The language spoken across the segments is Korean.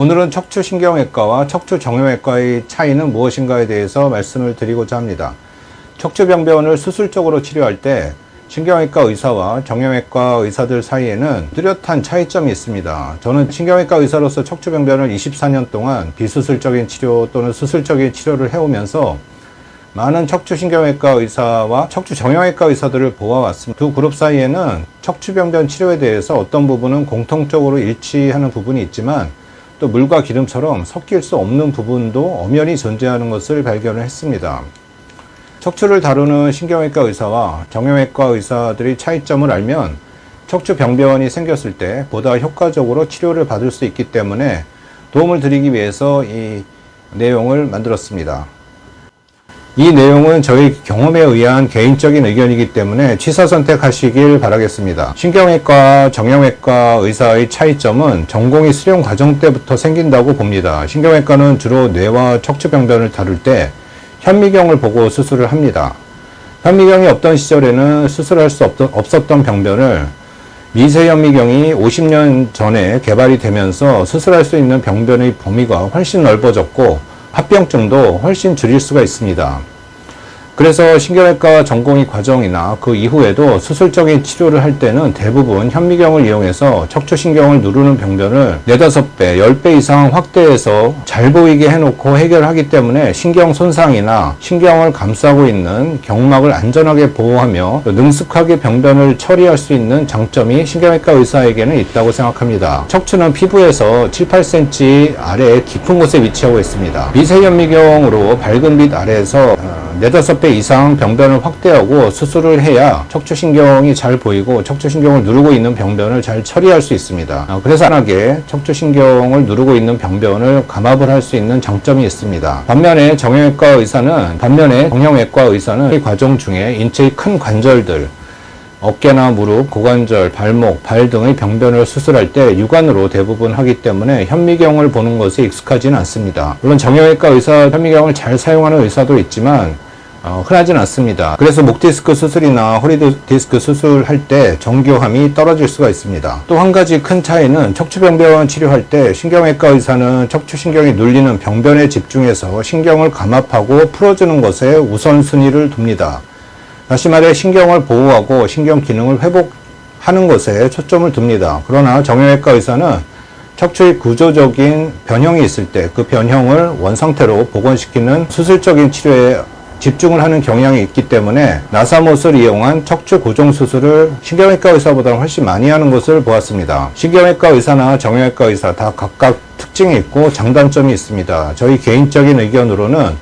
오늘은 척추신경외과와 척추정형외과의 차이는 무엇인가에 대해서 말씀을 드리고자 합니다. 척추병변을 수술적으로 치료할 때 신경외과 의사와 정형외과 의사들 사이에는 뚜렷한 차이점이 있습니다. 저는 신경외과 의사로서 척추병변을 24년 동안 비수술적인 치료 또는 수술적인 치료를 해오면서 많은 척추신경외과 의사와 척추정형외과 의사들을 보아왔습니다. 두 그룹 사이에는 척추병변 치료에 대해서 어떤 부분은 공통적으로 일치하는 부분이 있지만 또 물과 기름처럼 섞일 수 없는 부분도 엄연히 존재하는 것을 발견을 했습니다. 척추를 다루는 신경외과 의사와 정형외과 의사들의 차이점을 알면 척추병변이 생겼을 때 보다 효과적으로 치료를 받을 수 있기 때문에 도움을 드리기 위해서 이 내용을 만들었습니다. 이 내용은 저희 경험에 의한 개인적인 의견이기 때문에 취사 선택하시길 바라겠습니다. 신경외과, 정형외과 의사의 차이점은 전공의 수련 과정 때부터 생긴다고 봅니다. 신경외과는 주로 뇌와 척추병변을 다룰 때 현미경을 보고 수술을 합니다. 현미경이 없던 시절에는 수술할 수 없었던 병변을 미세현미경이 50년 전에 개발이 되면서 수술할 수 있는 병변의 범위가 훨씬 넓어졌고 합병증도 훨씬 줄일 수가 있습니다. 그래서 신경외과 전공의 과정이나 그 이후에도 수술적인 치료를 할 때는 대부분 현미경을 이용해서 척추신경을 누르는 병변을 4, 5배, 10배 이상 확대해서 잘 보이게 해놓고 해결하기 때문에 신경 손상이나 신경을 감싸고 있는 경막을 안전하게 보호하며 능숙하게 병변을 처리할 수 있는 장점이 신경외과 의사에게는 있다고 생각합니다. 척추는 피부에서 7, 8cm 아래 깊은 곳에 위치하고 있습니다. 미세현미경으로 밝은 빛 아래에서 4, 5배 이상 병변을 확대하고 수술을 해야 척추신경이 잘 보이고 척추신경을 누르고 있는 병변을 잘 처리할 수 있습니다. 그래서 편하게 척추신경을 누르고 있는 병변을 감압을 할 수 있는 장점이 있습니다. 반면에 정형외과 의사는 이 과정 중에 인체의 큰 관절들, 어깨나 무릎, 고관절, 발목, 발 등의 병변을 수술할 때 육안으로 대부분 하기 때문에 현미경을 보는 것에 익숙하지는 않습니다. 물론 정형외과 의사 현미경을 잘 사용하는 의사도 있지만 흔하진 않습니다. 그래서 목 디스크 수술이나 허리 디스크 수술할 때 정교함이 떨어질 수가 있습니다. 또 한 가지 큰 차이는 척추병변 치료할 때 신경외과 의사는 척추신경이 눌리는 병변에 집중해서 신경을 감압하고 풀어주는 것에 우선순위를 둡니다. 다시 말해 신경을 보호하고 신경 기능을 회복하는 것에 초점을 둡니다. 그러나 정형외과 의사는 척추의 구조적인 변형이 있을 때 그 변형을 원상태로 복원시키는 수술적인 치료에 집중을 하는 경향이 있기 때문에 나사못을 이용한 척추 고정 수술을 신경외과 의사보다 훨씬 많이 하는 것을 보았습니다. 신경외과 의사나 정형외과 의사 다 각각 특징이 있고 장단점이 있습니다. 저희 개인적인 의견으로는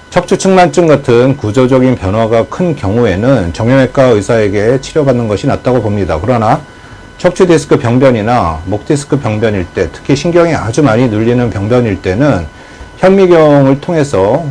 척추측만증 같은 구조적인 변화가 큰 경우에는 정형외과 의사에게 치료받는 것이 낫다고 봅니다. 그러나 척추 디스크 병변이나 목 디스크 병변일 때, 특히 신경이 아주 많이 눌리는 병변일 때는 현미경을 통해서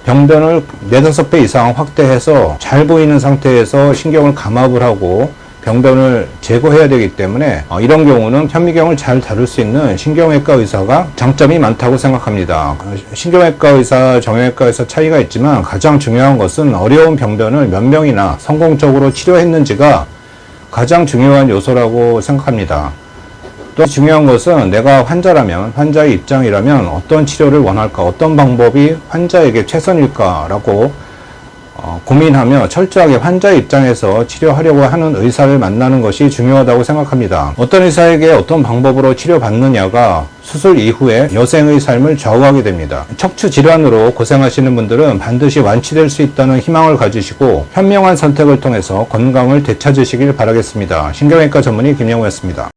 병변을 4, 5배 이상 확대해서 잘 보이는 상태에서 신경을 감압을 하고 병변을 제거해야 되기 때문에 이런 경우는 현미경을 잘 다룰 수 있는 신경외과 의사가 장점이 많다고 생각합니다. 신경외과 의사, 정형외과 의사 차이가 있지만 가장 중요한 것은 어려운 병변을 몇 명이나 성공적으로 치료했는지가 가장 중요한 요소라고 생각합니다. 또 중요한 것은 내가 환자의 입장이라면 어떤 치료를 원할까, 어떤 방법이 환자에게 최선일까라고 고민하며 철저하게 환자의 입장에서 치료하려고 하는 의사를 만나는 것이 중요하다고 생각합니다. 어떤 의사에게 어떤 방법으로 치료받느냐가 수술 이후에 여생의 삶을 좌우하게 됩니다. 척추 질환으로 고생하시는 분들은 반드시 완치될 수 있다는 희망을 가지시고 현명한 선택을 통해서 건강을 되찾으시길 바라겠습니다. 신경외과 전문의 김영우였습니다.